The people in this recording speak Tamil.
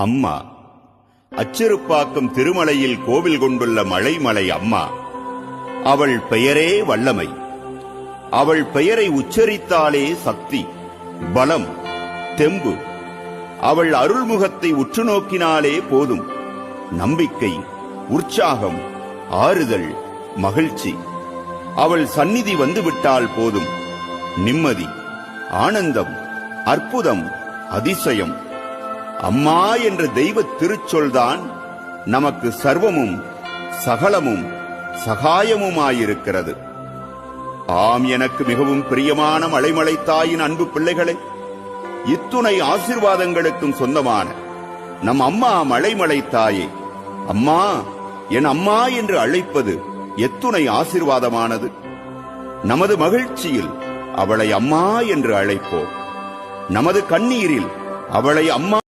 அம்மா அச்சிறுப்பாக்கம் திருமலையில் கோவில் கொண்டுள்ள மலைமலை அம்மா. அவள் பெயரே வல்லமை. அவள் பெயரை உச்சரித்தாலே சக்தி, பலம், தெம்பு. அவள் அருள்முகத்தை உற்று நோக்கினாலே போதும். நம்பிக்கை, உற்சாகம், ஆறுதல், மகிழ்ச்சி. அவள் சந்நிதி வந்துவிட்டால் போதும். நிம்மதி, ஆனந்தம், அற்புதம், அதிசயம். அம்மா என்ற தெய்வ திருச்சொல்தான் நமக்கு சர்வமும் சகலமும் சகாயமுமாயிருக்கிறது. ஆம், எனக்கு மிகவும் பிரியமான மலைமலை தாயின் அன்பு பிள்ளைகளே, இத்துணை ஆசீர்வாதங்களுக்கும் சொந்தமான நம் அம்மா மலைமலை தாயே, அம்மா என் அம்மா என்று அழைப்பது எத்துணை ஆசீர்வாதமானது. நமது மகிழ்ச்சியில் அவளை அம்மா என்று அழைப்போம். நமது கண்ணீரில் அவளை அம்மா